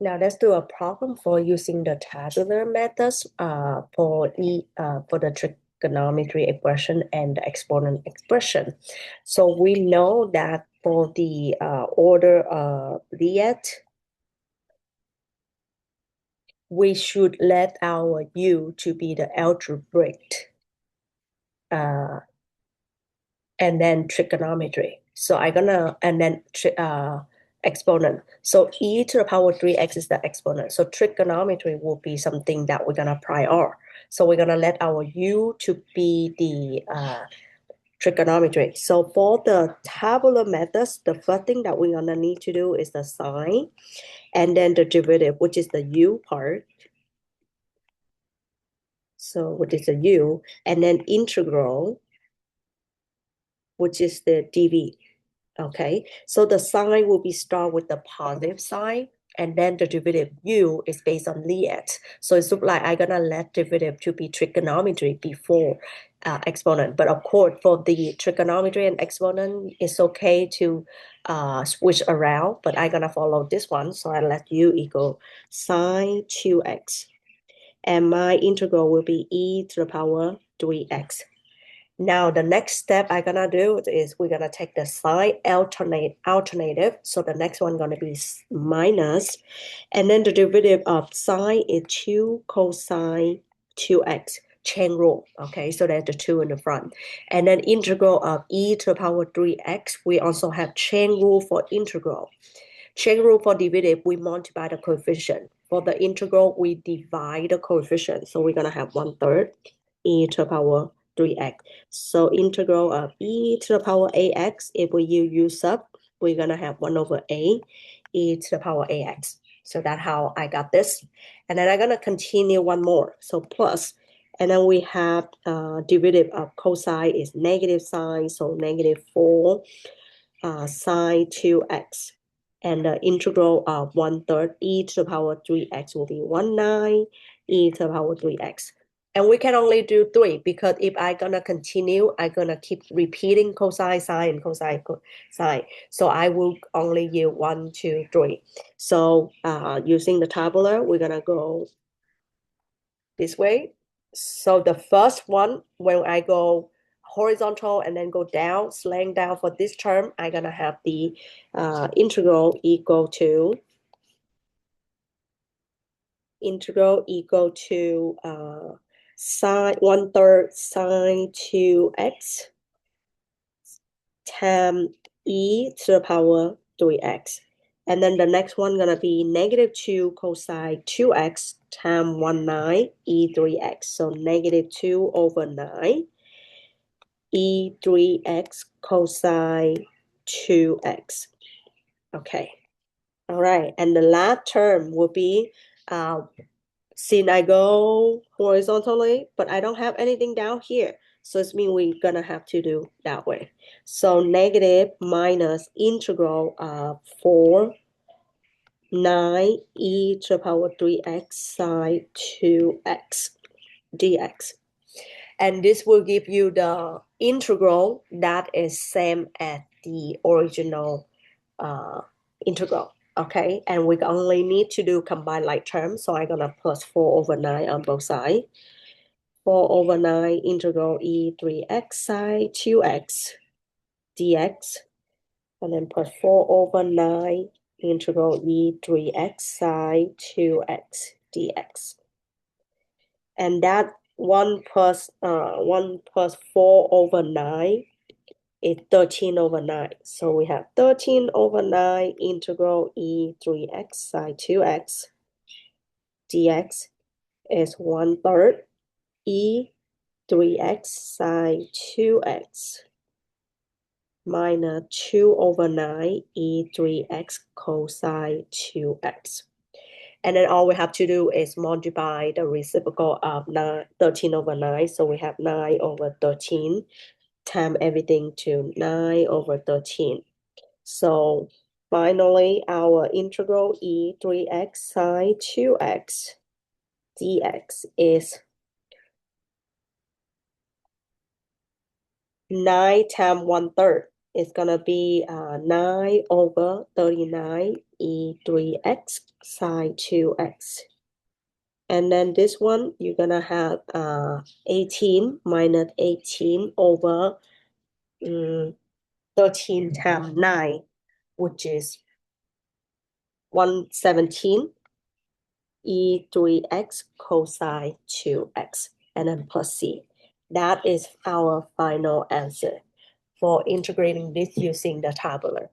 Now let's do a problem for using the tabular methods for the trigonometry expression and the exponent expression. So we know that for the order of Liet, we should let our U to be the algebraic uh, and then trigonometry. So I'm gonna, and then exponent. So e to the power 3x is the exponent. So trigonometry will be something that we're gonna prior. So we're gonna let our u to be the trigonometry. So for the tabular methods, the first thing that we're gonna need to do is the sign, and then the derivative, which is the u part. So what is the u, and then integral, which is the dv. Okay, so the sign will be start with the positive sign, and then the derivative u is based on Liet. So it looks like I'm gonna let derivative to be trigonometry before exponent. But of course, for the trigonometry and exponent, it's okay to switch around, but I'm gonna follow this one. So I let u equal sine 2x. And my integral will be e to the power 3x. Now the next step I'm gonna do is we're gonna take the sign alternative. So the next one gonna be minus, and then the derivative of sine is 2 cosine 2x. Chain rule, okay? So there's the 2 in the front. And then integral of e to the power 3x, we also have chain rule for integral. Chain rule for derivative, we multiply the coefficient. For the integral, we divide the coefficient. So we're gonna have 1/3 e to the power 3x. So integral of e to the power ax, if we use u sub, we're gonna have 1/a e to the power ax. So that's how I got this. And then I'm gonna continue one more. So plus, and then we have derivative of cosine is negative sine, so -4 sine 2x. And the integral of 1/3 e to the power 3x will be 19 e to the power 3x. And we can only do 3 because if I'm gonna continue, I'm gonna keep repeating cosine, sine, cosine, sine. So I will only use 1, 2, 3. So using the tabular, we're gonna go this way. So the first one, when I go horizontal and then go down, slang down for this term, I'm gonna have the integral equal to sine 1/3 sine 2x times e to the power 3x. And then the next one gonna be -2 cosine 2x times 19 e3x. So -2/9 e3x cosine 2x. Okay. All right. And the last term will be since I go horizontally, but I don't have anything down here. So it means we're going to have to do that way. So negative minus integral of 4 9 e to the power 3x sine 2x dx. And this will give you the integral that is same as the original integral. Okay, and we only need to do combined like terms. So I'm gonna plus 4/9 on both sides. 4/9 integral e3x sine 2x dx. And then plus 4/9 integral e3x sine 2x dx. And that 1 plus 4/9 is 13/9. So we have 13/9 integral e3x sine 2x dx is 1/3 e3x sine 2x minus 2/9 e3x cosine 2x. And then all we have to do is multiply the reciprocal of 13/9. So we have 9/13 times everything to 9/13. So finally, our integral e3x sine 2x dx is 9 times 1/3. It's gonna be 9 over 39 E3x sine 2x. And then this one, you're gonna have 18 minus 18 over 13 times 9, which is 117 E3x cosine 2x, and then plus C. That is our final answer for integrating this using the tabular.